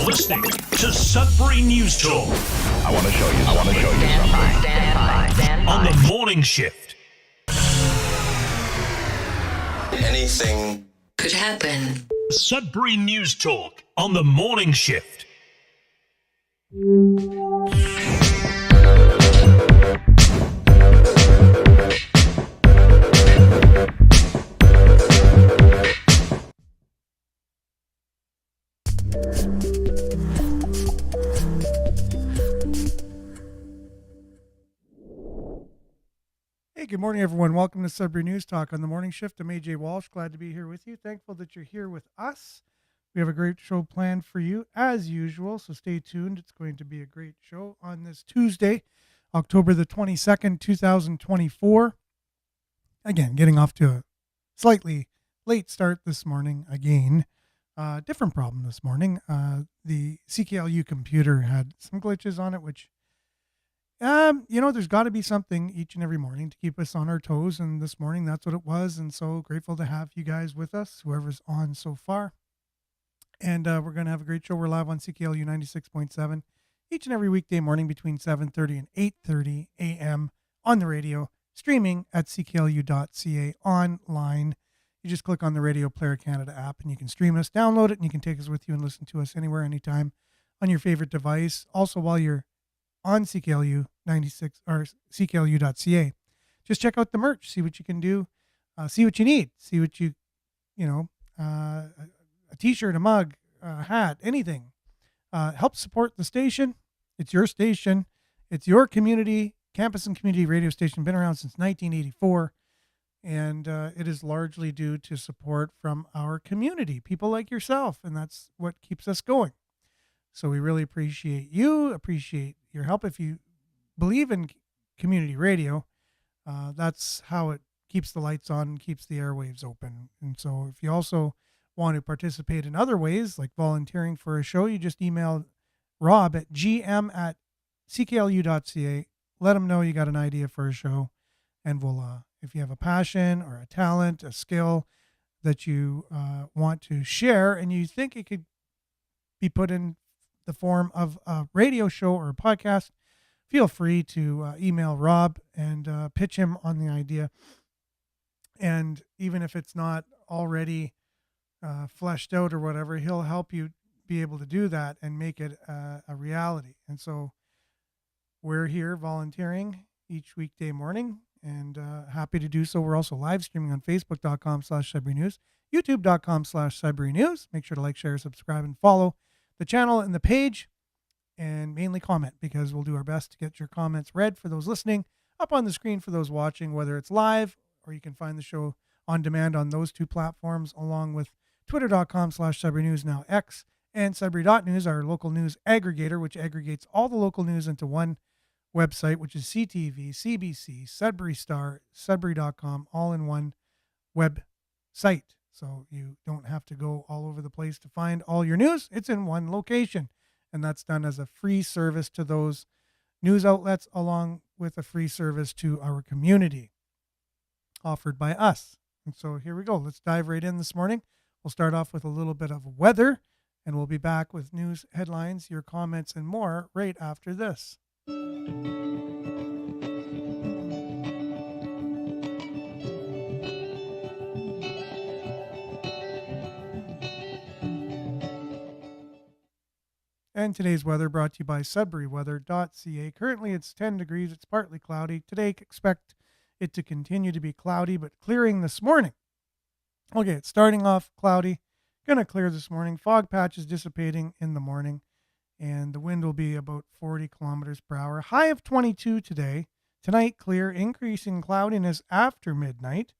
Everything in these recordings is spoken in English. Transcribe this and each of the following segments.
listening to Sudbury News Talk. I want to show you something. Stand by. On the morning shift. Anything could happen. Sudbury News Talk on the morning shift. Hey, good morning, everyone. Welcome to Sudbury News Talk on the morning shift. I'm AJ Walsh. Glad to be here with you. Thankful that you're here with us. We have a great show planned for you as usual, so stay tuned. It's going to be a great show on this Tuesday, October the 22nd, 2024. Again, getting off to a slightly late start this morning again. Different problem this morning. The CKLU computer had some glitches on it, which there's got to be something each and every morning to keep us on our toes. And this morning, that's what it was. And so grateful to have you guys with us, whoever's on so far. And we're going to have a great show. We're live on CKLU 96.7 each and every weekday morning between 7:30 and 8:30 a.m. on the radio, streaming at cklu.ca online. You just click on the Radio Player Canada app and you can stream us, download it, and you can take us with you and listen to us anywhere, anytime on your favorite device. Also, while you're on CKLU 96 or cklu.ca, just check out the merch, see what you can do, see what you need, see what a t-shirt, a mug, a hat, anything. Help support the station. It's your station. It's your community, campus and community radio station, been around since 1984. And it is largely due to support from our community, people like yourself. And that's what keeps us going. So we really appreciate you, appreciate your help. If you believe in community radio, that's how it keeps the lights on and keeps the airwaves open. And so if you also want to participate in other ways, like volunteering for a show, you just email Rob at gm@cklu.ca. Let him know you got an idea for a show. And we'll, if you have a passion or a talent, a skill that you want to share and you think it could be put in the form of a radio show or a podcast, feel free to email Rob and pitch him on the idea. And even if it's not already fleshed out or whatever, he'll help you be able to do that and make it a reality. And so we're here volunteering each weekday morning and happy to do so. We're also live streaming on facebook.com/Sudbury News, youtube.com/Sudbury News. Make sure to like, share, subscribe, and follow the channel and the page, and mainly comment, because we'll do our best to get your comments read for those listening, up on the screen for those watching, whether it's live or you can find the show on demand on those two platforms, along with twitter.com/Sudbury News, now X, and Sudbury.News, our local news aggregator, which aggregates all the local news into one website, which is CTV, CBC, Sudbury Star, Sudbury.com, all in one website. So you don't have to go all over the place to find all your news. It's in one location. And that's done as a free service to those news outlets, along with a free service to our community offered by us. And so here we go. Let's dive right in this morning. We'll start off with a little bit of weather, and we'll be back with news headlines, your comments, and more right after this. And today's weather brought to you by SudburyWeather.ca. Currently it's 10 degrees. It's partly cloudy. Today, expect it to continue to be cloudy, but clearing this morning. Okay, it's starting off cloudy. Going to clear this morning. Fog patches dissipating in the morning. And the wind will be about 40 kilometers per hour. High of 22 today. Tonight, clear, increasing cloudiness after midnight.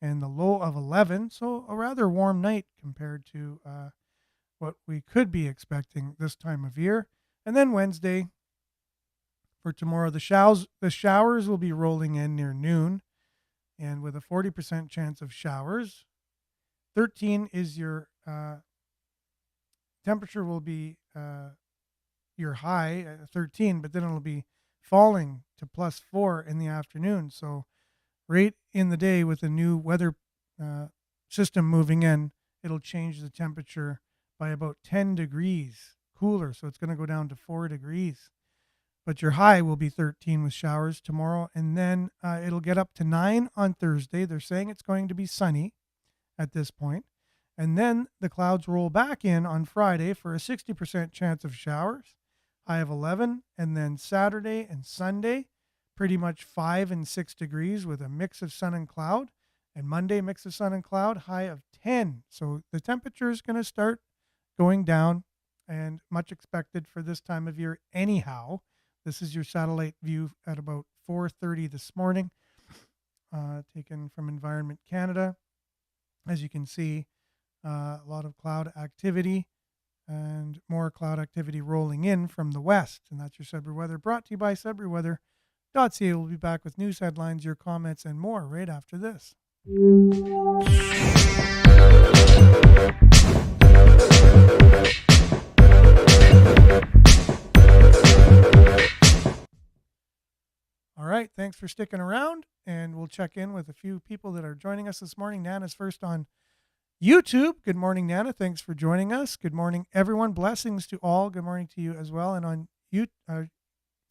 And the low of 11. So a rather warm night compared to what we could be expecting this time of year. And then Wednesday, for tomorrow, the showers will be rolling in near noon, and with a 40% chance of showers. 13 is your temperature will be your high, 13, but then it'll be falling to +4 in the afternoon. So right in the day, with the new weather system moving in, it'll change the temperature by about 10 degrees cooler, so it's going to go down to 4 degrees. But your high will be 13 with showers tomorrow, and then it'll get up to 9 on Thursday. They're saying it's going to be sunny at this point. And then the clouds roll back in on Friday for a 60% chance of showers, high of 11. And then Saturday and Sunday, pretty much 5 and 6 degrees with a mix of sun and cloud. And Monday, mix of sun and cloud, high of 10. So the temperature is going to start going down, and much expected for this time of year anyhow. This is your satellite view at about 4:30 this morning, taken from Environment Canada. As you can see, a lot of cloud activity and more cloud activity rolling in from the west. And that's your Sudbury weather, brought to you by SudburyWeather.ca. We'll be back with news headlines, your comments, and more right after this. All right, thanks for sticking around, and we'll check in with a few people that are joining us this morning. Nana's first on YouTube. Good morning, Nana. Thanks for joining us. Good morning, everyone. Blessings to all. Good morning to you as well. And on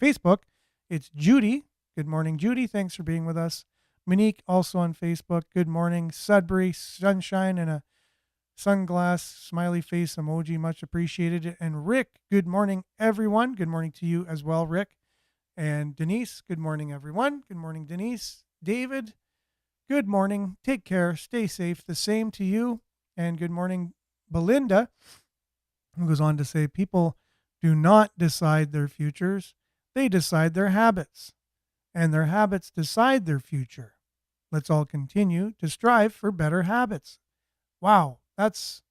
Facebook, it's Judy. Good morning, Judy. Thanks for being with us. Monique, also on Facebook. Good morning, Sudbury. Sunshine and a sunglass smiley face emoji. Much appreciated. And Rick, good morning, everyone. Good morning to you as well, Rick. And Denise, good morning, everyone. Good morning, Denise. David, good morning. Take care. Stay safe. The same to you. And good morning, Belinda, who goes on to say, people do not decide their futures. They decide their habits. And their habits decide their future. Let's all continue to strive for better habits. Wow, that's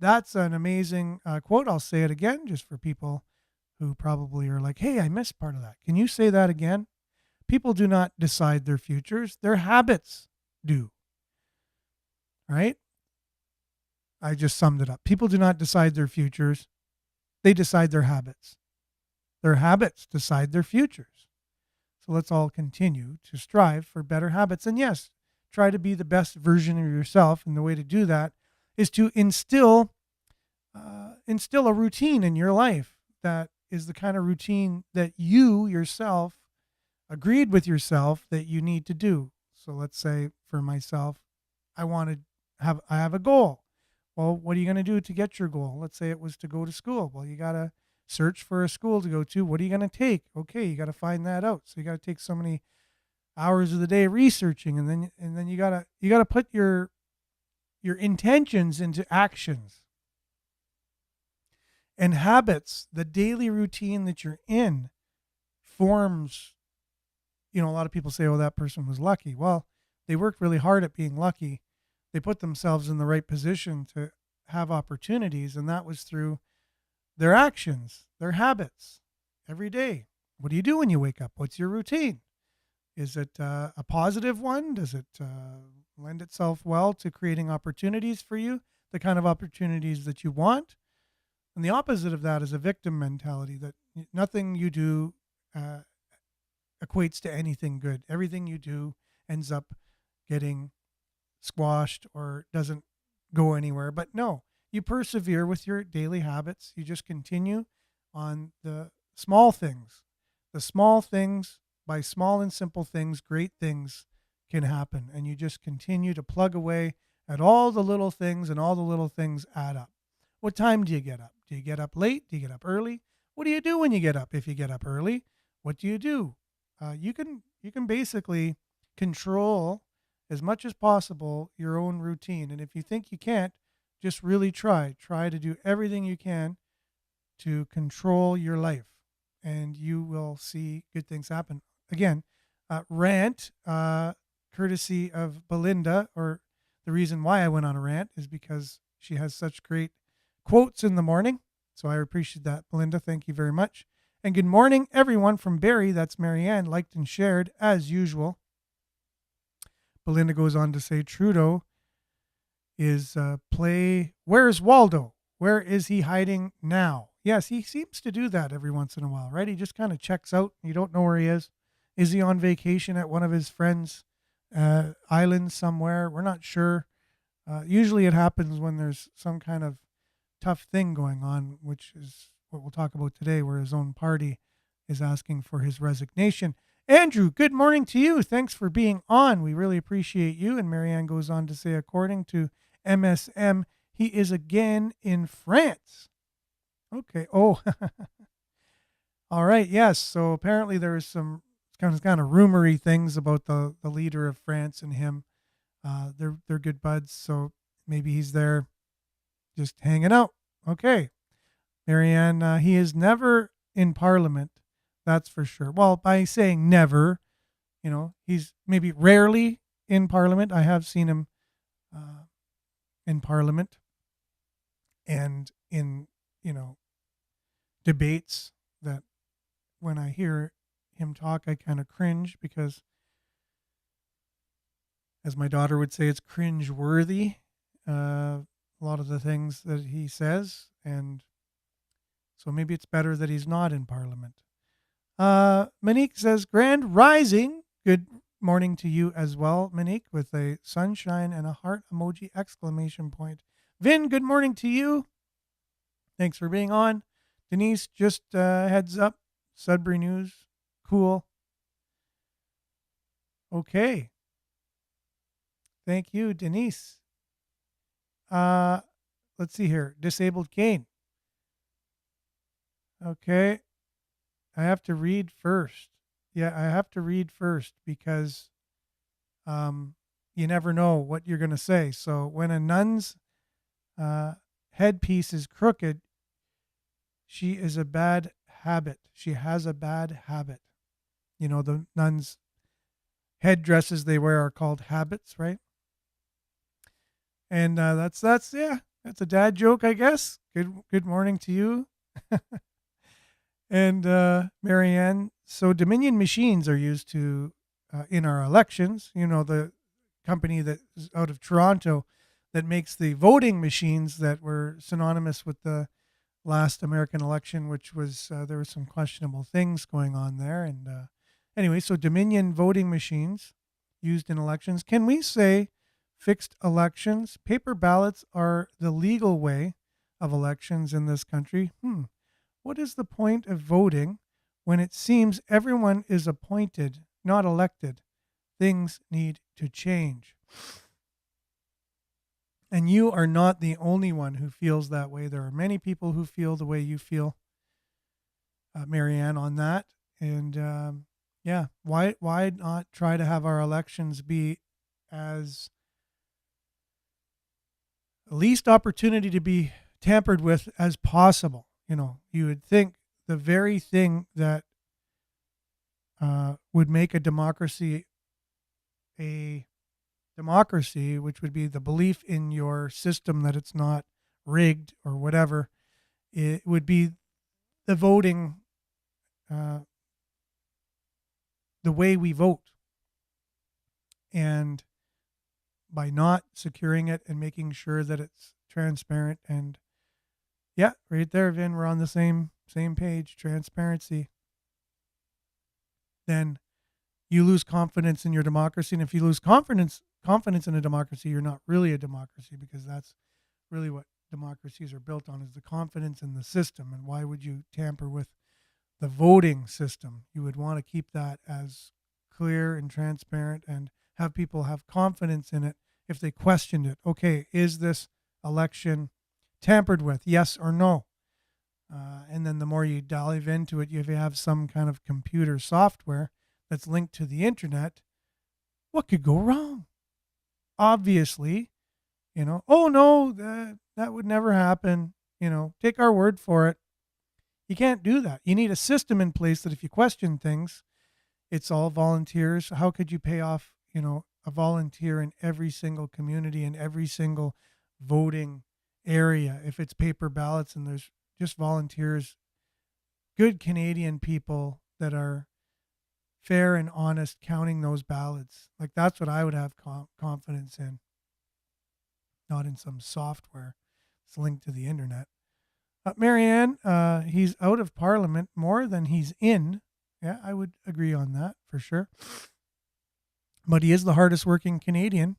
an amazing quote. I'll say it again just for people who probably are like, hey, I missed part of that. Can you say that again? People do not decide their futures. Their habits do. Right? I just summed it up. People do not decide their futures. They decide their habits. Their habits decide their futures. So let's all continue to strive for better habits. And yes, try to be the best version of yourself. And the way to do that is to instill a routine in your life that is the kind of routine that you yourself agreed with yourself that you need to do. So let's say for myself, I have a goal. Well, what are you going to do to get your goal? Let's say it was to go to school. Well, you got to search for a school to go to. What are you going to take? Okay, you got to find that out. So you got to take so many hours of the day researching, and then you got to put your intentions into actions. And habits, the daily routine that you're in, forms, a lot of people say, oh, that person was lucky. Well, they worked really hard at being lucky. They put themselves in the right position to have opportunities, and that was through their actions, their habits, every day. What do you do when you wake up? What's your routine? Is it a positive one? Does it lend itself well to creating opportunities for you, the kind of opportunities that you want? And the opposite of that is a victim mentality, that nothing you do equates to anything good. Everything you do ends up getting squashed or doesn't go anywhere. But no, you persevere with your daily habits. You just continue on the small things. The small things, by small and simple things, great things can happen. And you just continue to plug away at all the little things, and all the little things add up. What time do you get up? Do you get up late? Do you get up early? What do you do when you get up? If you get up early, what do you do? You can basically control as much as possible your own routine. And if you think you can't, just really try to do everything you can to control your life, and you will see good things happen. Again, rant, courtesy of Belinda, or the reason why I went on a rant is because she has such great quotes in the morning. So I appreciate that, Belinda. Thank you very much. And good morning, everyone from Barrie. That's Marianne, liked and shared as usual. Belinda goes on to say Trudeau is where's Waldo? Where is he hiding now? Yes, he seems to do that every once in a while, right? He just kind of checks out. You don't know where he is. Is he on vacation at one of his friends' islands somewhere? We're not sure. Usually it happens when there's some kind of tough thing going on, which is what we'll talk about today, where his own party is asking for his resignation. Andrew, good morning to you. Thanks for being on. We really appreciate you. And Marianne goes on to say, according to MSM, he is again in France. Okay. Oh, all right. Yes. So apparently there is some kind of rumory things about the leader of France and him. They're good buds. So maybe he's there just hanging out. Okay. Marianne, he is never in Parliament. That's for sure. Well, by saying never, he's maybe rarely in Parliament. I have seen him in Parliament and in, debates that when I hear him talk, I kind of cringe because, as my daughter would say, it's cringe worthy. A lot of the things that he says. And so maybe it's better that he's not in Parliament. Monique says, Grand Rising. Good morning to you as well, Monique, with a sunshine and a heart emoji exclamation point. Vin, good morning to you. Thanks for being on. Denise, just heads up. Sudbury News. Cool. Okay. Thank you, Denise. Let's see here. Disabled Kane. Okay. I have to read first. Yeah, I have to read first because you never know what you're going to say. So when a nun's headpiece is crooked, she is a bad habit. She has a bad habit. The nuns' headdresses they wear are called habits, right? And that's a dad joke, I guess. Good morning to you. And Marianne, so Dominion machines are used to in our elections. The company that is out of Toronto that makes the voting machines that were synonymous with the last American election, which was there were some questionable things going on there. And anyway, so Dominion voting machines used in elections. Can we say fixed elections? Paper ballots are the legal way of elections in this country. What is the point of voting when it seems everyone is appointed, not elected? Things need to change. And you are not the only one who feels that way. There are many people who feel the way you feel, Marianne, on that. And why not try to have our elections be as least opportunity to be tampered with as possible? You would think the very thing that would make a democracy, which would be the belief in your system that it's not rigged or whatever, it would be the voting, the way we vote. And by not securing it and making sure that it's transparent and yeah, right there, Vin, we're on the same page, transparency. Then you lose confidence in your democracy. And if you lose confidence in a democracy, you're not really a democracy, because that's really what democracies are built on, is the confidence in the system. And why would you tamper with the voting system? You would want to keep that as clear and transparent and have people have confidence in it if they questioned it. Okay, is this election tampered with, yes or no? And then the more you dive into it, if you have some kind of computer software that's linked to the internet, what could go wrong? Obviously, oh no, that would never happen. Take our word for it. You can't do that. You need a system in place that if you question things, it's all volunteers. How could you pay off, a volunteer in every single community, in every single voting area, if it's paper ballots and there's just volunteers, good Canadian people that are fair and honest counting those ballots? Like, that's what I would have confidence in, not in some software that's linked to the internet. Marianne, he's out of Parliament more than he's in. Yeah, I would agree on that for sure. But he is the hardest working Canadian,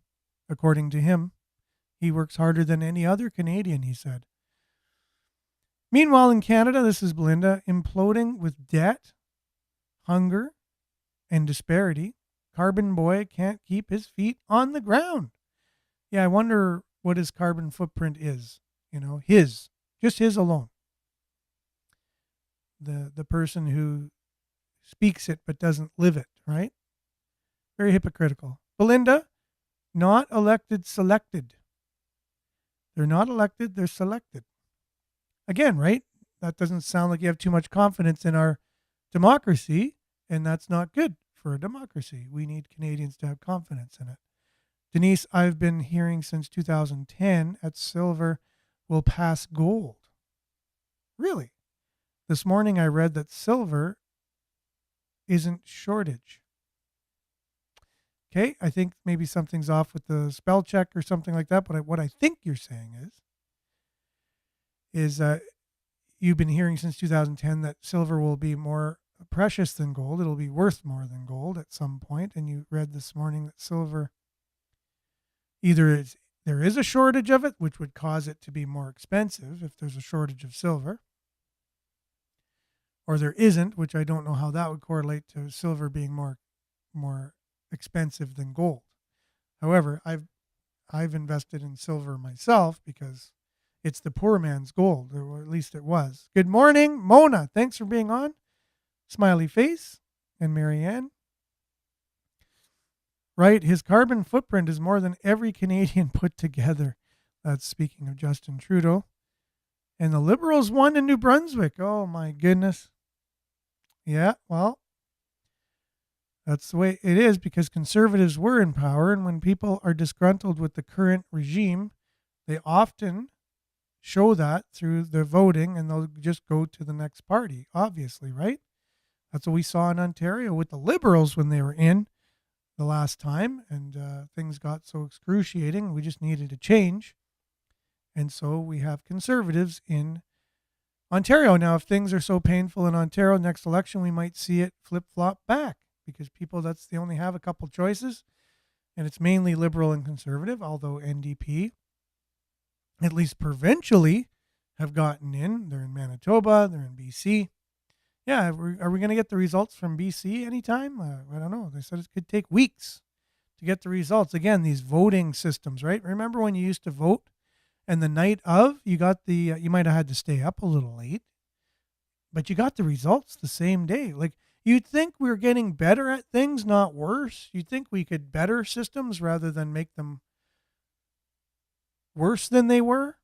according to him. He works harder than any other Canadian, he said. Meanwhile, in Canada, this is Belinda, imploding with debt, hunger, and disparity. Carbon boy can't keep his feet on the ground. Yeah, I wonder what his carbon footprint is. Just his alone. The person who speaks it but doesn't live it, right? Very hypocritical. Belinda, not elected, selected. They're not elected, they're selected. Again, right? That doesn't sound like you have too much confidence in our democracy, and that's not good for a democracy. We need Canadians to have confidence in it. Denise, I've been hearing since 2010 at silver will pass gold. Really? This morning I read that silver isn't shortage. Okay, I think maybe something's off with the spell check or something like that, but what I think you're saying is you've been hearing since 2010 that silver will be more precious than gold. It'll be worth more than gold at some point, and you read this morning that silver either there is a shortage of it, which would cause it to be more expensive if there's a shortage of silver, or there isn't, which I don't know how that would correlate to silver being more expensive than gold. However, I've invested in silver myself because it's the poor man's gold, or at least it was. Good morning, Mona. Thanks for being on. Smiley face. And Marianne. Right, his carbon footprint is more than every Canadian put together. That's speaking of Justin Trudeau. And the Liberals won in New Brunswick. Oh, my goodness. Yeah, well, that's the way it is because Conservatives were in power. And when people are disgruntled with the current regime, they often show that through their voting, and they'll just go to the next party, obviously, right? That's what we saw in Ontario with the Liberals when they were in the last time, and things got so excruciating. We just needed a change. And so we have Conservatives in Ontario. Now, if things are so painful in Ontario, next election, we might see it flip-flop back because they only have a couple choices, and it's mainly Liberal and Conservative, although NDP, at least provincially, have gotten in. They're in Manitoba, they're in BC. Yeah, are we going to get the results from BC anytime? I don't know. They said it could take weeks to get the results. Again, these voting systems, right? Remember when you used to vote and the night of, you might have had to stay up a little late, but you got the results the same day. Like, you'd think we were getting better at things, not worse. You'd think we could better systems rather than make them worse than they were.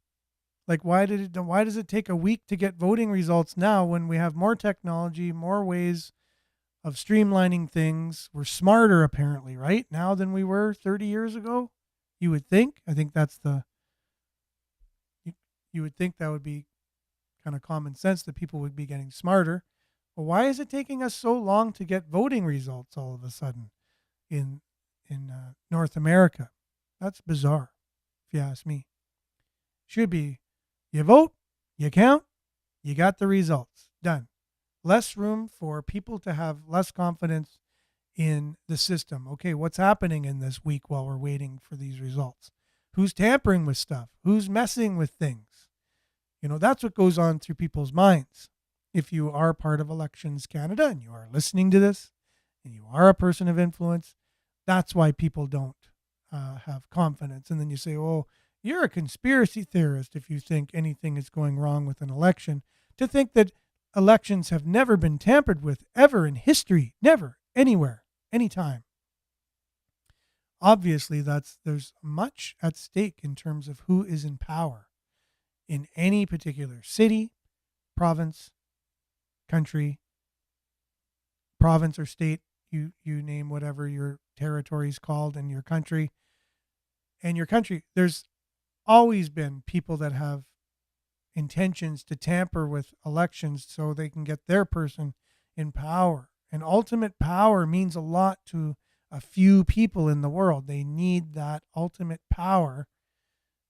Like, why does it take a week to get voting results now when we have more technology, more ways of streamlining things? We're smarter, apparently, right, now than we were 30 years ago? You would think. I think you would think that would be kind of common sense, that people would be getting smarter. But why is it taking us so long to get voting results all of a sudden in North America? That's bizarre, if you ask me. Should be, you vote, you count, you got the results. Done. Less room for people to have less confidence in the system. Okay, what's happening in this week while we're waiting for these results? Who's tampering with stuff? Who's messing with things? That's what goes on through people's minds. If you are part of Elections Canada and you are listening to this and you are a person of influence, that's why people don't have confidence. And then you say, oh, you're a conspiracy theorist if you think anything is going wrong with an election. To think that elections have never been tampered with ever in history, never, anywhere, anytime. Obviously, there's much at stake in terms of who is in power in any particular city, province, country, province or state. You name whatever your territory is called in your country. And your country, there's always been people that have intentions to tamper with elections so they can get their person in power. And ultimate power means a lot to a few people in the world. They need that ultimate power,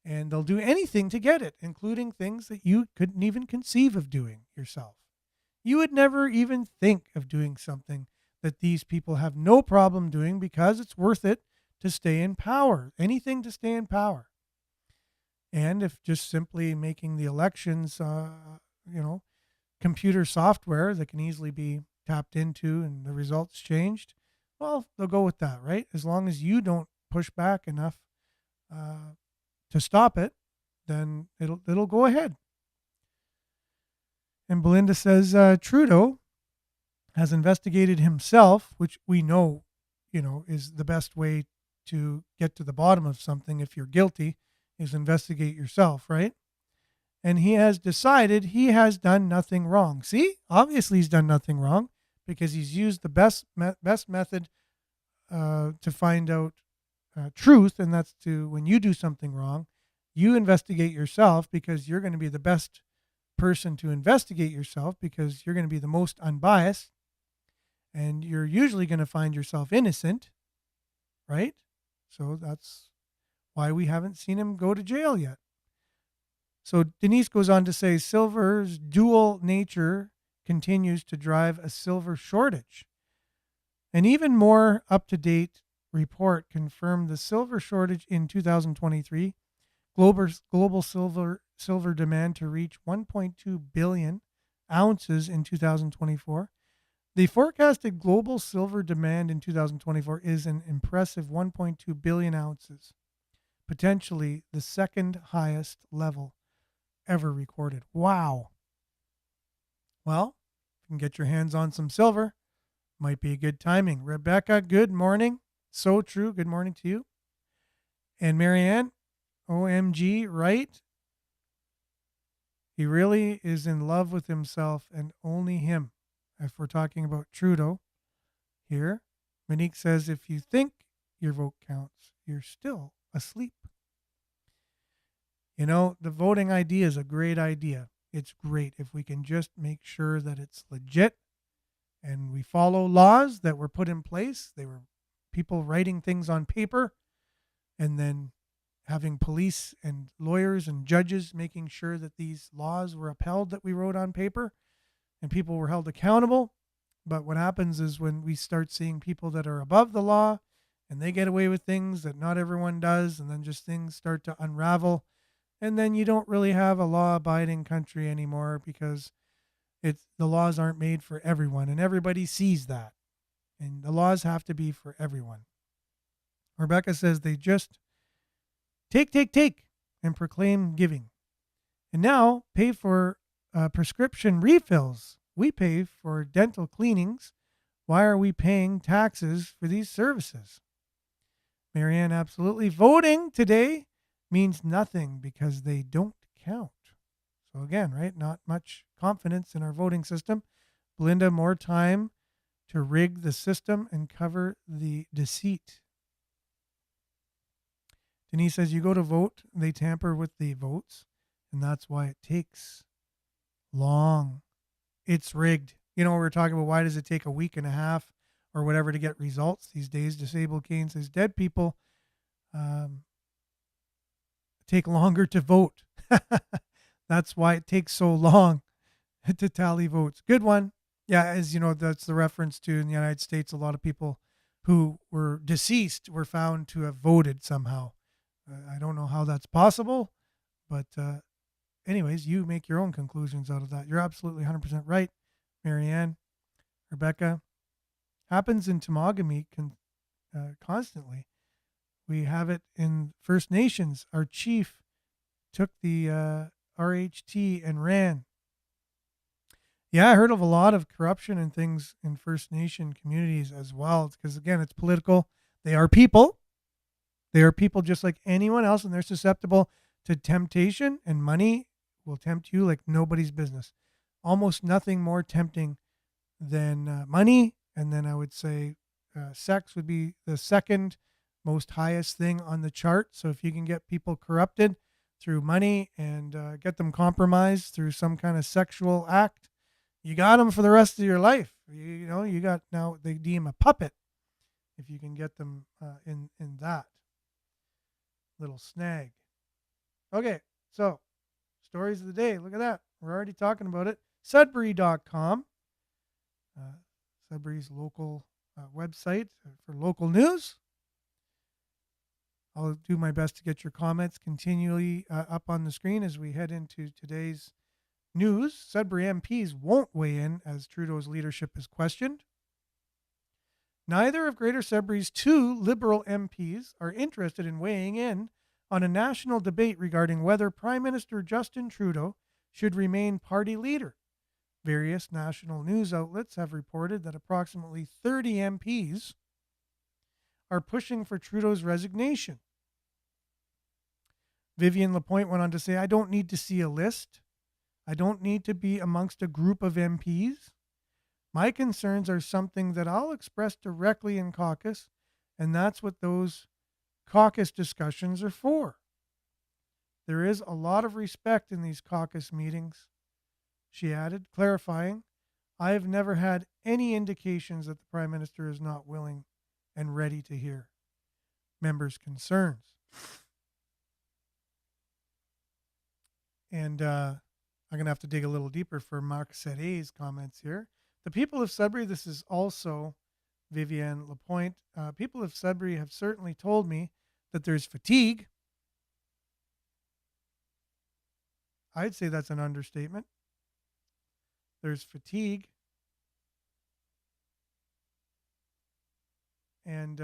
and they'll do anything to get it, including things that you couldn't even conceive of doing yourself. You would never even think of doing something that these people have no problem doing because it's worth it to stay in power. Anything to stay in power. And if just simply making the elections, computer software that can easily be tapped into and the results changed, well, they'll go with that, right? As long as you don't push back enough to stop it, then it'll go ahead. And Belinda says Trudeau has investigated himself, which we know, is the best way to get to the bottom of something if you're guilty, is investigate yourself, right? And he has decided he has done nothing wrong. See, obviously he's done nothing wrong because he's used the best method to find out truth, and that's to, when you do something wrong, you investigate yourself because you're going to be the best person to investigate yourself because you're going to be the most unbiased, and you're usually going to find yourself innocent, right? So that's why we haven't seen him go to jail yet. So Denise goes on to say silver's dual nature continues to drive a silver shortage. An even more up-to-date report confirmed the silver shortage in 2023. Global silver demand to reach 1.2 billion ounces in 2024. The forecasted global silver demand in 2024 is an impressive 1.2 billion ounces, potentially the second highest level ever recorded. Wow. Well, if you can get your hands on some silver, might be good timing. Rebecca, good morning. So true. Good morning to you. And Marianne, OMG, right? He really is in love with himself and only him. If we're talking about Trudeau here, Monique says, if you think your vote counts, you're still asleep. The voting idea is a great idea. It's great if we can just make sure that it's legit and we follow laws that were put in place. They were people writing things on paper and then having police and lawyers and judges making sure that these laws were upheld that we wrote on paper and people were held accountable. But what happens is when we start seeing people that are above the law and they get away with things that not everyone does, and then just things start to unravel, and then you don't really have a law-abiding country anymore because the laws aren't made for everyone, and everybody sees that. And the laws have to be for everyone. Rebecca says they just take, and proclaim giving. And now pay for prescription refills. We pay for dental cleanings. Why are we paying taxes for these services? Marianne, absolutely. Voting today means nothing because they don't count. So again, right, not much confidence in our voting system. Belinda, more time to rig the system and cover the deceit. Denise says you go to vote, they tamper with the votes, and that's why it takes long. It's rigged. We were talking about, why does it take a week and a half or whatever to get results these days? Disabled Kane says dead people take longer to vote. That's why it takes so long to tally votes. Good one. Yeah, as you know, that's the reference to, in the United States, a lot of people who were deceased were found to have voted somehow. I don't know how that's possible, but anyways, you make your own conclusions out of that. You're absolutely 100% right, Marianne. Rebecca, happens in Temagami constantly. We have it in First Nations. Our chief took the RHT and ran. Yeah, I heard of a lot of corruption and things in First Nation communities as well, because again, it's political. They are people. They are people just like anyone else, and they're susceptible to temptation, and money will tempt you like nobody's business. Almost nothing more tempting than money. And then I would say sex would be the second most highest thing on the chart. So if you can get people corrupted through money and get them compromised through some kind of sexual act, you got them for the rest of your life. You got, now they deem a puppet if you can get them in that little snag. Okay, so stories of the day. Look at that. We're already talking about it. Sudbury.com. Sudbury's local website for local news. I'll do my best to get your comments continually up on the screen as we head into today's news, Sudbury MPs won't weigh in as Trudeau's leadership is questioned. Neither of Greater Sudbury's two Liberal MPs are interested in weighing in on a national debate regarding whether Prime Minister Justin Trudeau should remain party leader. Various national news outlets have reported that approximately 30 MPs are pushing for Trudeau's resignation. Vivian Lapointe went on to say, I don't need to see a list. I don't need to be amongst a group of MPs. My concerns are something that I'll express directly in caucus, and that's what those caucus discussions are for. There is a lot of respect in these caucus meetings, she added, clarifying, I have never had any indications that the Prime Minister is not willing and ready to hear members' concerns. And I'm going to have to dig a little deeper for Marc Serret's comments here. The people of Sudbury, this is also Vivienne Lapointe, people of Sudbury have certainly told me that there's fatigue. I'd say that's an understatement. There's fatigue. And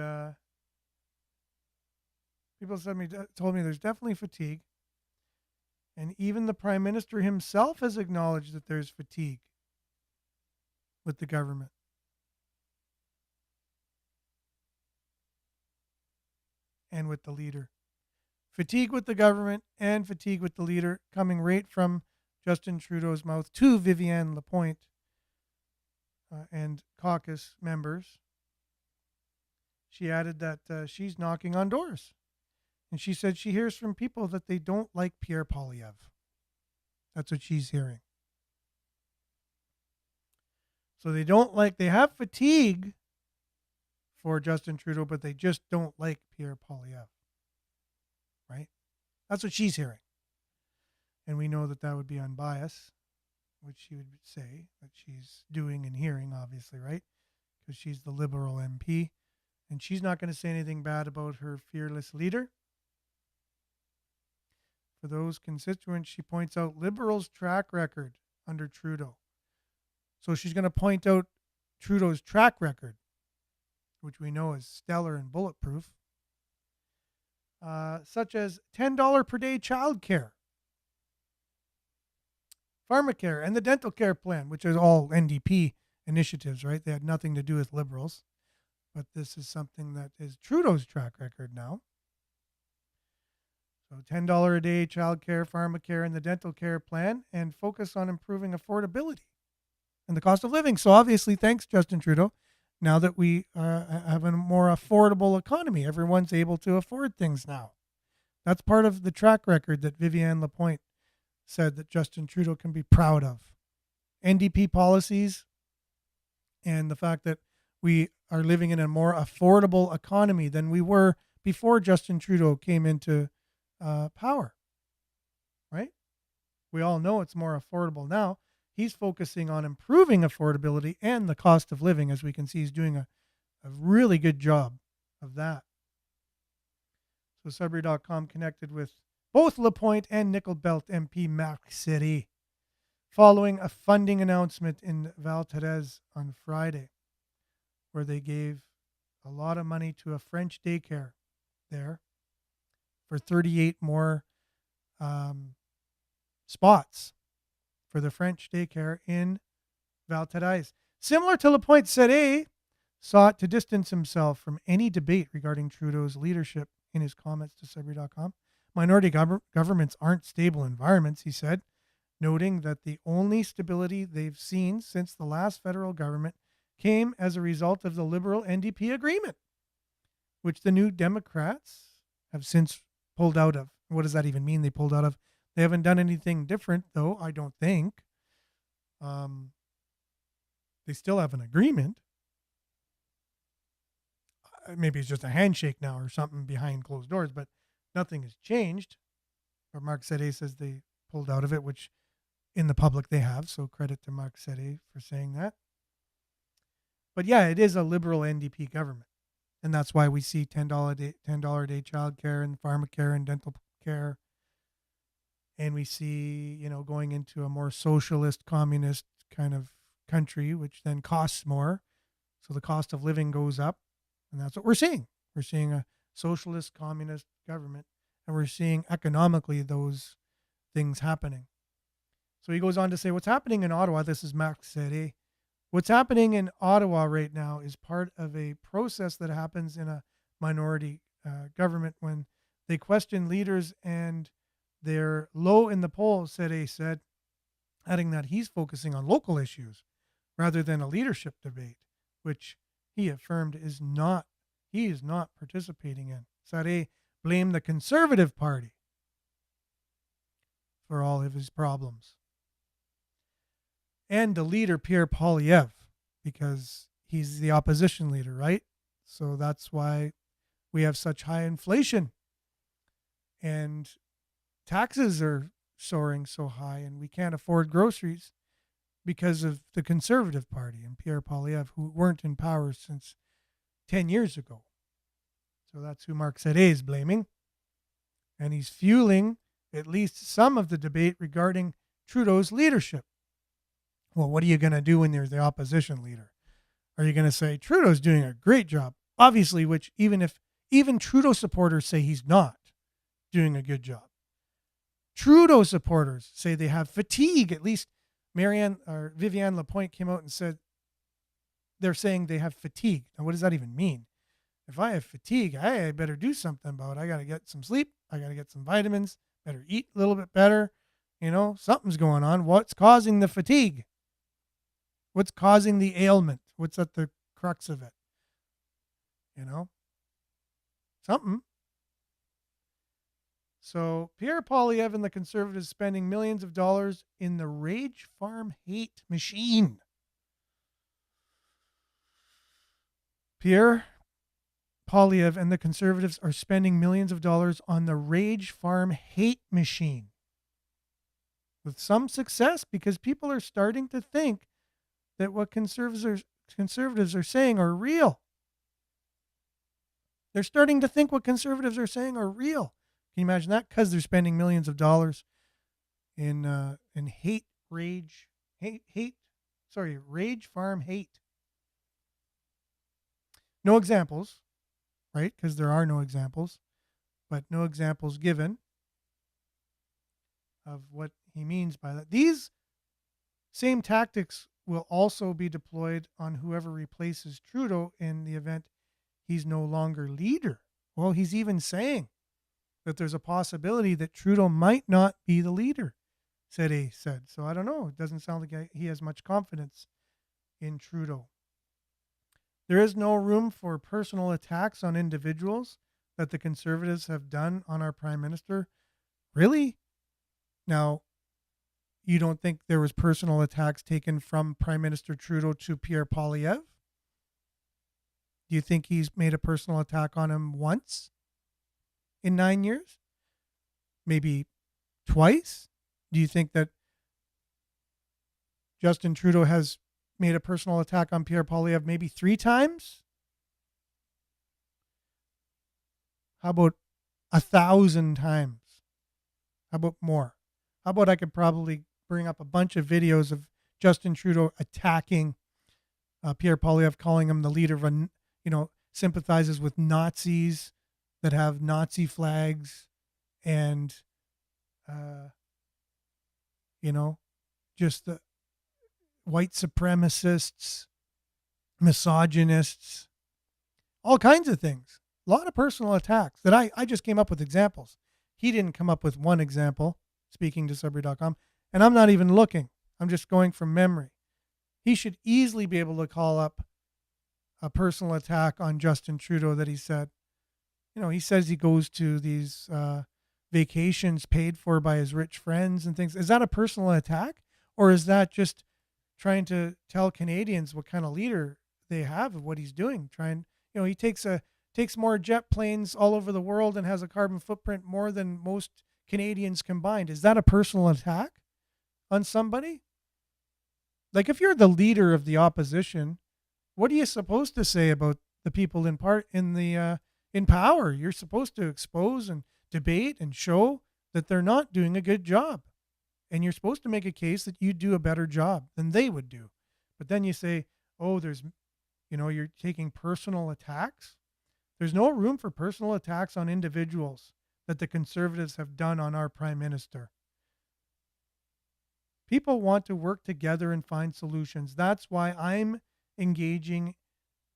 people told me there's definitely fatigue. And even the Prime Minister himself has acknowledged that there's fatigue with the government. And with the leader. Fatigue with the government and fatigue with the leader coming right from Justin Trudeau's mouth to Vivienne Lapointe and caucus members. She added that she's knocking on doors. And she said she hears from people that they don't like Pierre Poilievre. That's what she's hearing. So they have fatigue for Justin Trudeau, but they just don't like Pierre Poilievre. Right? That's what she's hearing. And we know that would be unbiased, which she would say that she's doing and hearing, obviously, right? Because she's the Liberal MP. And she's not going to say anything bad about her fearless leader. For those constituents, she points out Liberals' track record under Trudeau. So she's going to point out Trudeau's track record, which we know is stellar and bulletproof, such as $10 per day childcare, pharmacare, and the dental care plan, which is all NDP initiatives, right? They had nothing to do with Liberals. But this is something that is Trudeau's track record now. So $10 a day childcare, pharmacare, and the dental care plan, and focus on improving affordability and the cost of living. So obviously, thanks, Justin Trudeau, now that we have a more affordable economy, everyone's able to afford things now. That's part of the track record that Vivienne Lapointe said that Justin Trudeau can be proud of. NDP policies and the fact that we are living in a more affordable economy than we were before Justin Trudeau came into power, right? We all know it's more affordable now. He's focusing on improving affordability and the cost of living. As we can see, he's doing a really good job of that. So Sudbury.com connected with both Lapointe and Nickel Belt MP Marc Serret following a funding announcement in Val-Thérèse on Friday, where they gave a lot of money to a French daycare there for 38 more spots for the French daycare in Val-Thérèse. Similar to Lapointe, Serret sought to distance himself from any debate regarding Trudeau's leadership in his comments to Sudbury.com. Minority governments aren't stable environments, he said, noting that the only stability they've seen since the last federal government came as a result of the Liberal NDP agreement, which the New Democrats have since pulled out of. What does that even mean, they pulled out of? They haven't done anything different, though, I don't think. They still have an agreement. Maybe it's just a handshake now or something behind closed doors, but nothing has changed. Or Marc Serret says they pulled out of it, which in the public they have, so credit to Marc Serret for saying that. But yeah, it is a Liberal NDP government. And that's why we see $10 a day childcare and pharmacare and dental care and we see, going into a more socialist, communist kind of country, which then costs more. So the cost of living goes up, and that's what we're seeing. We're seeing a socialist, communist government, and we're seeing economically those things happening. So he goes on to say, what's happening in Ottawa, this is Marc Serré, what's happening in Ottawa right now is part of a process that happens in a minority government when they question leaders and they're low in the polls, Serré said, adding that he's focusing on local issues rather than a leadership debate, which he affirmed he is not participating in. Serré blamed the Conservative Party for all of his problems. And the leader, Pierre Poilievre, because he's the opposition leader, right? So that's why we have such high inflation. And taxes are soaring so high, and we can't afford groceries because of the Conservative Party and Pierre Poilievre, who weren't in power since 10 years ago. So that's who Marc Serré is blaming. And he's fueling at least some of the debate regarding Trudeau's leadership. Well, what are you going to do when you're the opposition leader? Are you going to say Trudeau's doing a great job? Obviously, which even Trudeau supporters say he's not doing a good job. Trudeau supporters say they have fatigue. At least Viviane Lapointe came out and said they're saying they have fatigue. Now, what does that even mean? If I have fatigue, I better do something about it. I got to get some sleep. I got to get some vitamins. Better eat a little bit better. Something's going on. What's causing the fatigue? What's causing the ailment? What's at the crux of it? Something. So Pierre Poilievre and the Conservatives spending millions of dollars in the Rage Farm hate machine. Pierre Poilievre and the Conservatives are spending millions of dollars on the Rage Farm hate machine. With some success, because people are starting to think that what conservatives are saying are real. They're starting to think what conservatives are saying are real. Can you imagine that? Because they're spending millions of dollars in Rage Farm hate. No examples, right? Because there are no examples, but no examples given of what he means by that. These same tactics will also be deployed on whoever replaces Trudeau in the event he's no longer leader. Well, he's even saying that there's a possibility that Trudeau might not be the leader, Serré said. So I don't know. It doesn't sound like he has much confidence in Trudeau. There is no room for personal attacks on individuals that the Conservatives have done on our Prime Minister. Really? Now, you don't think there was personal attacks taken from Prime Minister Trudeau to Pierre Poilievre? Do you think he's made a personal attack on him once in 9 years? Maybe twice? Do you think that Justin Trudeau has made a personal attack on Pierre Poilievre maybe 3 times? How about 1,000 times? How about more? How about I could probably bring up a bunch of videos of Justin Trudeau attacking Pierre Poilievre, calling him the leader of sympathizes with Nazis that have Nazi flags and, just the white supremacists, misogynists, all kinds of things. A lot of personal attacks that I just came up with examples. He didn't come up with one example, speaking to Sudbury.com, and I'm not even looking. I'm just going from memory. He should easily be able to call up a personal attack on Justin Trudeau that he said. He says he goes to these vacations paid for by his rich friends and things. Is that a personal attack? Or is that just trying to tell Canadians what kind of leader they have of what he's doing? He takes more jet planes all over the world and has a carbon footprint more than most Canadians combined. Is that a personal attack on somebody? Like, if you're the leader of the opposition, what are you supposed to say about the people in power? You're supposed to expose and debate and show that they're not doing a good job. And you're supposed to make a case that you do a better job than they would do. But then you say, oh, you're taking personal attacks. There's no room for personal attacks on individuals that the Conservatives have done on our Prime Minister. People want to work together and find solutions. That's why I'm engaging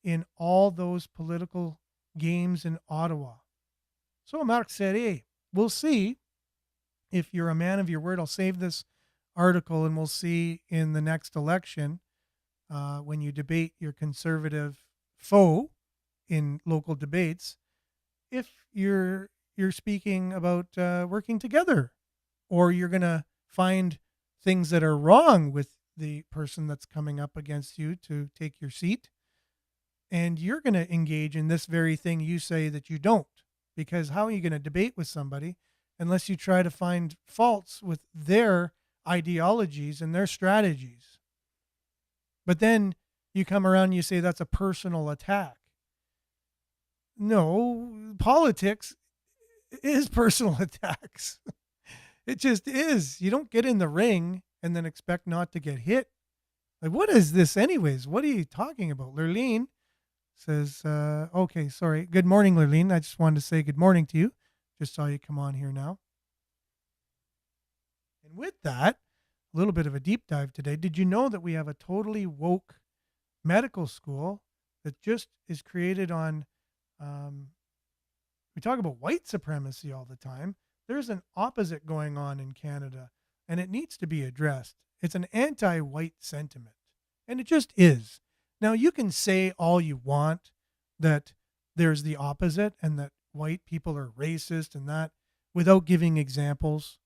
in all those political games in Ottawa. So, Marc Serré, we'll see if you're a man of your word. I'll save this article and we'll see in the next election when you debate your Conservative foe in local debates, if you're speaking about working together, or you're going to find things that are wrong with the person that's coming up against you to take your seat, and you're going to engage in this very thing you say that you don't. Because how are you going to debate with somebody unless you try to find faults with their ideologies and their strategies? But then you come around and you say that's a personal attack. No, politics is personal attacks. It just is. You don't get in the ring and then expect not to get hit. Like, what is this anyways? What are you talking about? Lurleen says, okay, sorry. Good morning, Lurleen. I just wanted to say good morning to you. Just saw you come on here now. And with that, a little bit of a deep dive today. Did you know that we have a totally woke medical school that just is created on, we talk about white supremacy all the time. There's an opposite going on in Canada, and it needs to be addressed. It's an anti-white sentiment, and it just is. Now, you can say all you want that there's the opposite and that white people are racist and that without giving examples.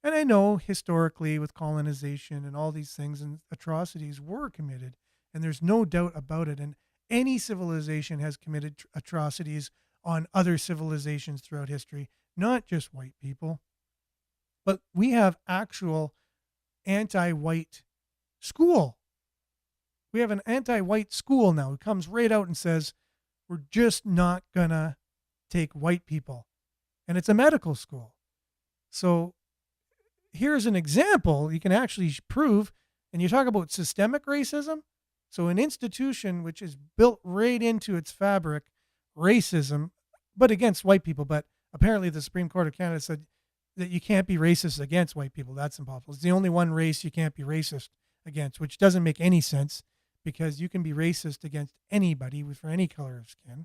And I know historically with colonization and all these things and atrocities were committed, and there's no doubt about it. And any civilization has committed atrocities on other civilizations throughout history, not just white people. But we have actual anti-white school. We have an anti-white school now. It comes right out and says, we're just not going to take white people. And it's a medical school. So here's an example you can actually prove. And you talk about systemic racism. So an institution which is built right into its fabric, racism, but against white people. But apparently the Supreme Court of Canada said that you can't be racist against white people. That's impossible. It's the only one race you can't be racist against, which doesn't make any sense because you can be racist against anybody for any color of skin.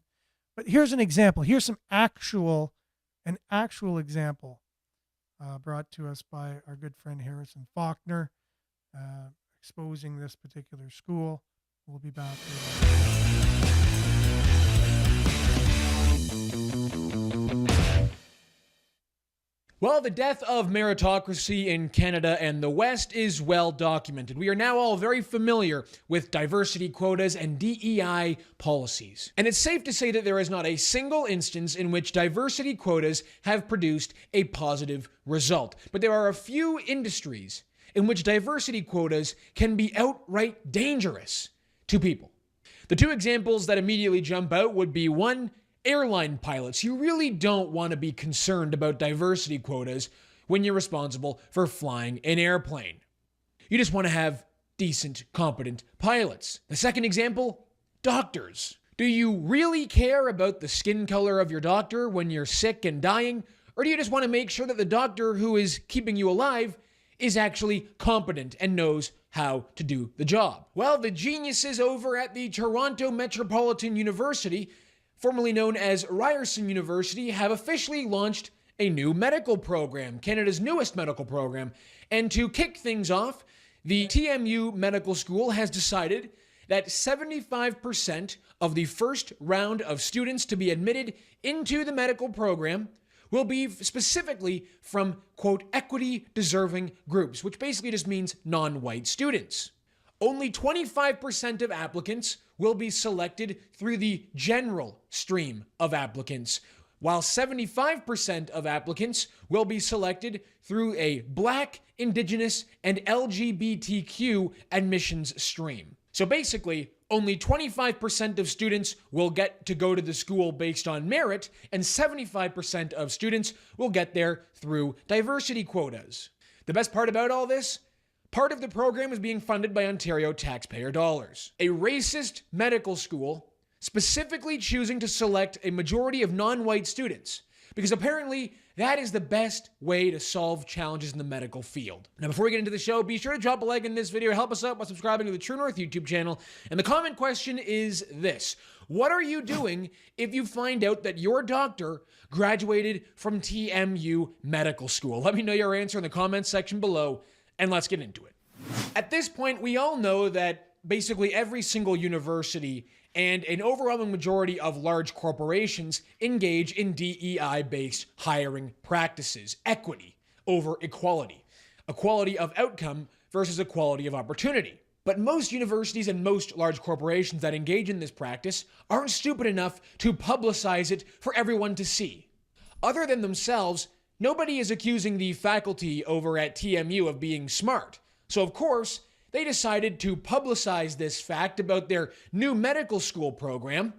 But here's an example. Here's an actual example brought to us by our good friend Harrison Faulkner, exposing this particular school. We'll be back Well, the death of meritocracy in Canada and the West is well documented. We are now all very familiar with diversity quotas and DEI policies. And it's safe to say that there is not a single instance in which diversity quotas have produced a positive result. But there are a few industries in which diversity quotas can be outright dangerous to people. The two examples that immediately jump out would be one, airline pilots. You really don't want to be concerned about diversity quotas when you're responsible for flying an airplane. You just want to have decent, competent pilots. The second example, doctors. Do you really care about the skin color of your doctor when you're sick and dying? Or do you just want to make sure that the doctor who is keeping you alive is actually competent and knows how to do the job? Well, the geniuses over at the Toronto Metropolitan University, formerly known as Ryerson University, have officially launched a new medical program, Canada's newest medical program. And to kick things off, the TMU Medical School has decided that 75% of the first round of students to be admitted into the medical program will be specifically from, quote, equity-deserving groups, which basically just means non-white students. Only 25% of applicants will be selected through the general stream of applicants, while 75% of applicants will be selected through a Black, Indigenous, and LGBTQ admissions stream. So basically, only 25% of students will get to go to the school based on merit, and 75% of students will get there through diversity quotas. The best part about all this? Part of the program is being funded by Ontario taxpayer dollars. A racist medical school specifically choosing to select a majority of non-white students, because apparently that is the best way to solve challenges in the medical field. Now, before we get into the show, be sure to drop a like in this video, help us out by subscribing to the True North YouTube channel. And the comment question is this: what are you doing if you find out that your doctor graduated from TMU Medical School? Let me know your answer in the comments section below, and let's get into it. At this point, we all know that basically every single university and an overwhelming majority of large corporations engage in DEI-based hiring practices. Equity over equality. Equality of outcome versus equality of opportunity. But most universities and most large corporations that engage in this practice aren't stupid enough to publicize it for everyone to see. Other than themselves, nobody is accusing the faculty over at TMU of being smart. So of course, they decided to publicize this fact about their new medical school program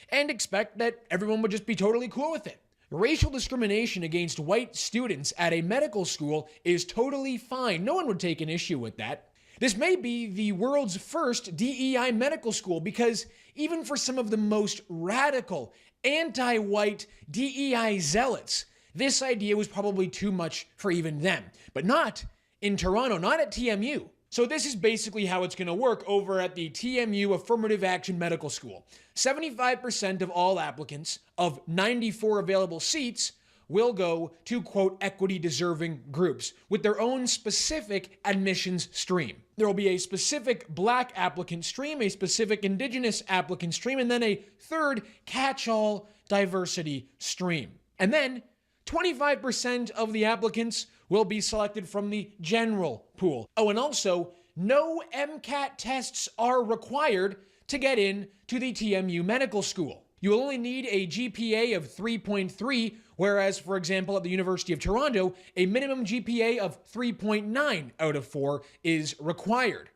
and expect that everyone would just be totally cool with it. Racial discrimination against white students at a medical school is totally fine. No one would take an issue with that. This may be the world's first DEI medical school because even for some of the most radical, anti-white DEI zealots, this idea was probably too much for even them. But not in Toronto, not at TMU. So this is basically how it's going to work over at the TMU Affirmative Action Medical School. 75% of all applicants of 94 available seats will go to, quote, equity-deserving groups with their own specific admissions stream. There will be a specific Black applicant stream, a specific Indigenous applicant stream, and then a third catch-all diversity stream. And then 25% of the applicants will be selected from the general pool. Oh, and also, no MCAT tests are required to get in to the TMU Medical School. You will only need a GPA of 3.3, whereas, for example, at the University of Toronto, a minimum GPA of 3.9 out of 4 is required.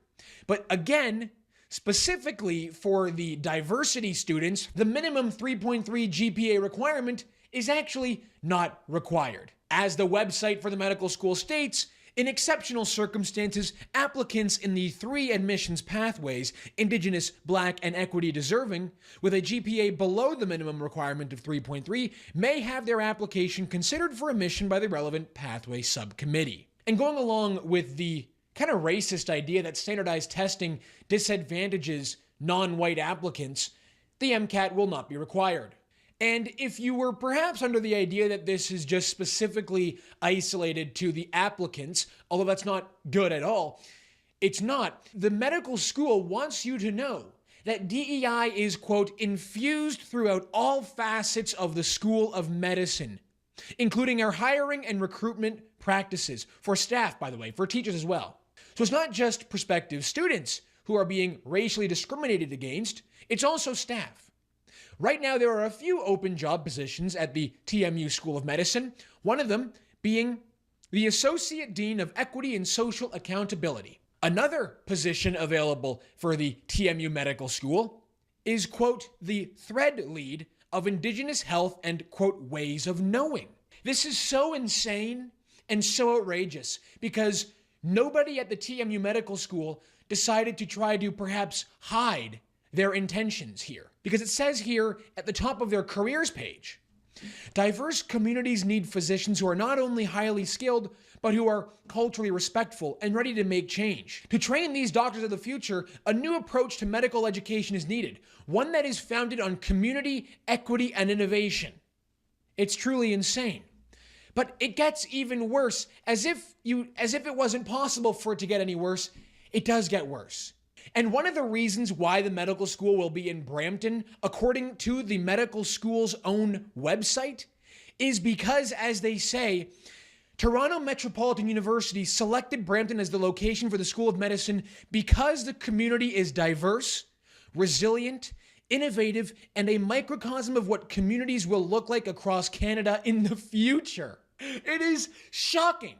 But again, specifically for the diversity students, the minimum 3.3 GPA requirement is actually not required. As the website for the medical school states, in exceptional circumstances, applicants in the 3 admissions pathways, Indigenous, Black, and equity deserving, with a GPA below the minimum requirement of 3.3, may have their application considered for admission by the relevant pathway subcommittee. And going along with the kind of racist idea that standardized testing disadvantages non-white applicants, the MCAT will not be required. And if you were perhaps under the idea that this is just specifically isolated to the applicants, although that's not good at all, it's not. The medical school wants you to know that DEI is, quote, infused throughout all facets of the School of Medicine, including our hiring and recruitment practices for staff, by the way, for teachers as well. So it's not just prospective students who are being racially discriminated against, it's also staff. Right now, there are a few open job positions at the TMU School of Medicine, one of them being the Associate Dean of Equity and Social Accountability. Another position available for the TMU Medical School is, quote, the Thread Lead of Indigenous Health and, quote, Ways of Knowing. This is so insane and so outrageous because nobody at the TMU Medical School decided to try to perhaps hide their intentions here. Because it says here at the top of their careers page, diverse communities need physicians who are not only highly skilled, but who are culturally respectful and ready to make change. To train these doctors of the future, a new approach to medical education is needed, one that is founded on community, equity, and innovation. It's truly insane. But it gets even worse. As if it wasn't possible for it to get any worse, it does get worse. And one of the reasons why the medical school will be in Brampton, according to the medical school's own website, is because, as they say, Toronto Metropolitan University selected Brampton as the location for the School of Medicine because the community is diverse, resilient, innovative, and a microcosm of what communities will look like across Canada in the future. It is shocking.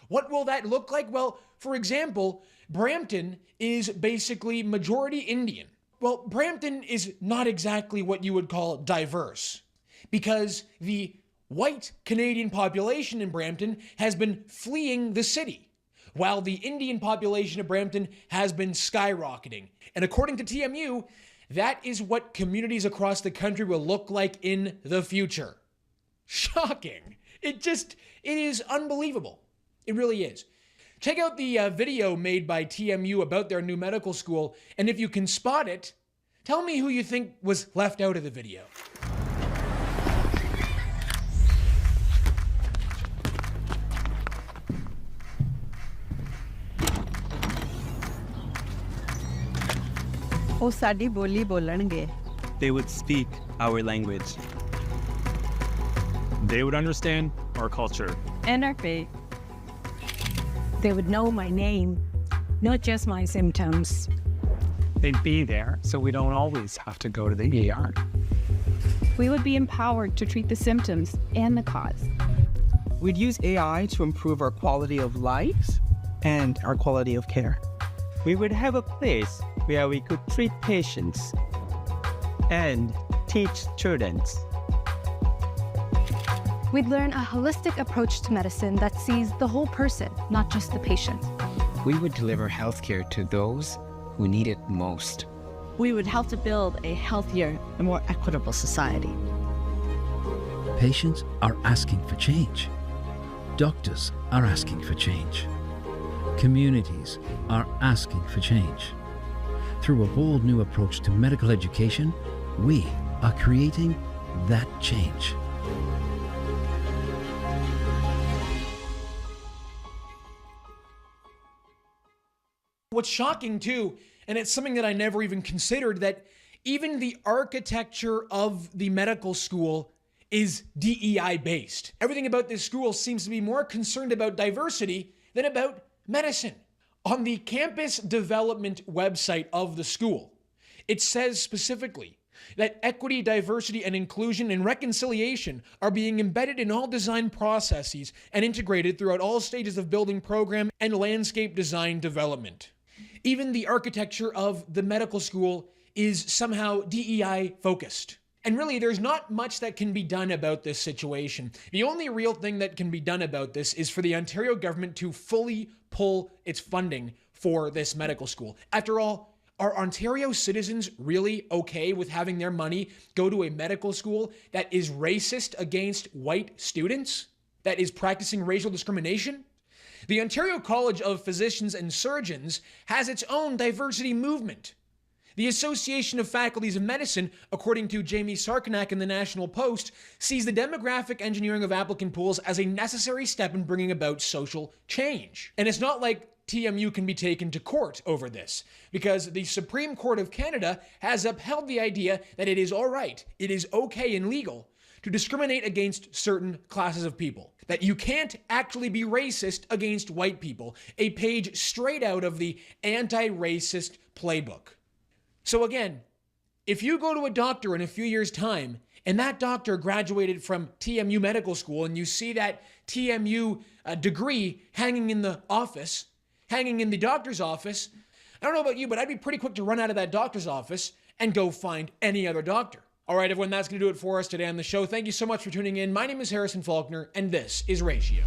What will that look like? Well, for example, Brampton is basically majority Indian. Well, Brampton is not exactly what you would call diverse, because the white Canadian population in Brampton has been fleeing the city, while the Indian population of Brampton has been skyrocketing. And according to TMU, that is what communities across the country will look like in the future. Shocking. It is unbelievable. It really is. Check out the video made by TMU about their new medical school, and if you can spot it, tell me who you think was left out of the video. ਉਹ ਸਾਡੀ ਬੋਲੀ ਬੋਲਣਗੇ. They would speak our language. They would understand our culture. And our faith. They would know my name, not just my symptoms. They'd be there, so we don't always have to go to the ER. We would be empowered to treat the symptoms and the cause. We'd use AI to improve our quality of life and our quality of care. We would have a place where we could treat patients and teach students. We'd learn a holistic approach to medicine that sees the whole person, not just the patient. We would deliver healthcare to those who need it most. We would help to build a healthier and more equitable society. Patients are asking for change. Doctors are asking for change. Communities are asking for change. Through a bold new approach to medical education, we are creating that change. What's shocking too, and it's something that I never even considered, that even the architecture of the medical school is DEI based. Everything about this school seems to be more concerned about diversity than about medicine. On the campus development website of the school, it says specifically that equity, diversity, and inclusion and reconciliation are being embedded in all design processes and integrated throughout all stages of building program and landscape design development. Even the architecture of the medical school is somehow DEI focused. And really, there's not much that can be done about this situation. The only real thing that can be done about this is for the Ontario government to fully pull its funding for this medical school. After all, are Ontario citizens really okay with having their money go to a medical school that is racist against white students? That is practicing racial discrimination? The Ontario College of Physicians and Surgeons has its own diversity movement. The Association of Faculties of Medicine, according to Jamie Sarkanak in the National Post, sees the demographic engineering of applicant pools as a necessary step in bringing about social change. And it's not like TMU can be taken to court over this, because the Supreme Court of Canada has upheld the idea that it is all right, it is okay and legal to discriminate against certain classes of people. That you can't actually be racist against white people. A page straight out of the anti-racist playbook. So again, if you go to a doctor in a few years' time, and that doctor graduated from TMU Medical School, and you see that TMU degree hanging in the office, hanging in the doctor's office, I don't know about you, but I'd be pretty quick to run out of that doctor's office and go find any other doctor. All right, everyone, that's going to do it for us today on the show. Thank you so much for tuning in. My name is Harrison Faulkner, and this is Ratio.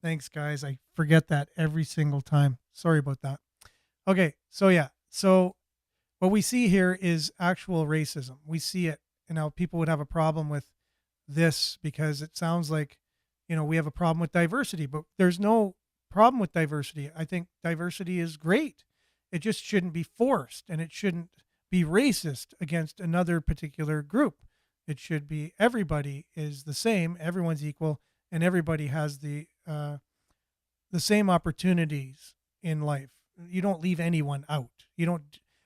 Thanks, guys. I forget that every single time. Sorry about that. Okay, so yeah. So what we see here is actual racism. We see it, and how people would have a problem with this because it sounds like, we have a problem with diversity, but there's no problem with diversity. I think diversity is great. It just shouldn't be forced, and it shouldn't be racist against another particular group. It should be everybody is the same, everyone's equal, and everybody has the same opportunities in life. You don't leave anyone out. You don't.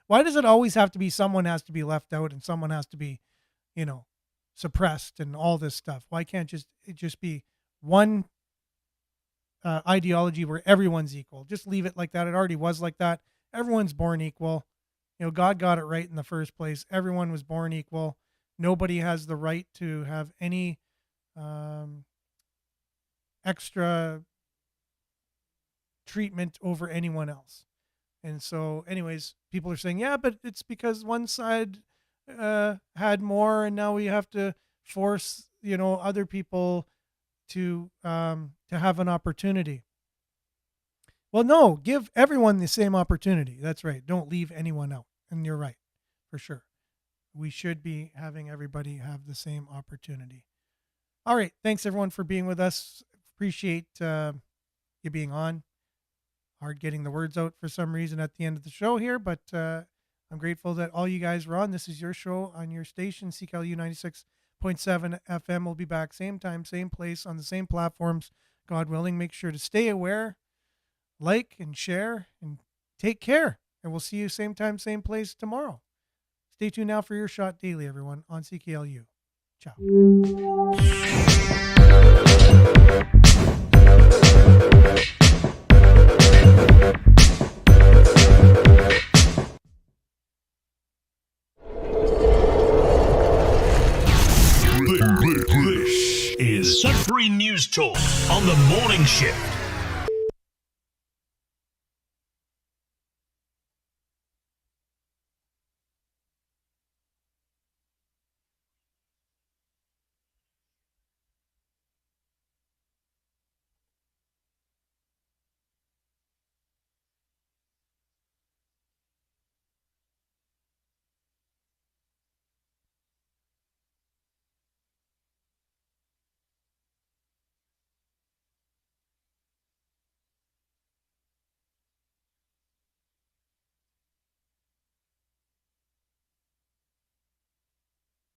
Why does it always have to be someone has to be left out and someone has to be, suppressed and all this stuff? Why can't it just be one ideology where everyone's equal? Just leave it like that. It already was like that. Everyone's born equal. God got it right in the first place. Everyone was born equal. Nobody has the right to have any extra treatment over anyone else. And so anyways, people are saying, yeah, but it's because one side had more, and now we have to force, other people to have an opportunity. Well, no, give everyone the same opportunity. That's right. Don't leave anyone out. And you're right, for sure. We should be having everybody have the same opportunity. All right. Thanks, everyone, for being with us. Appreciate you being on. Hard getting the words out for some reason at the end of the show here, but I'm grateful that all you guys were on. This is your show on your station, CKLU 96.7 FM. We'll be back same time, same place, on the same platforms, God willing. Make sure to stay aware, like and share, and take care. And we'll see you same time, same place tomorrow. Stay tuned now for your shot daily, everyone, on CKLU. Ciao. This is Sudbury News Talk on the morning shift.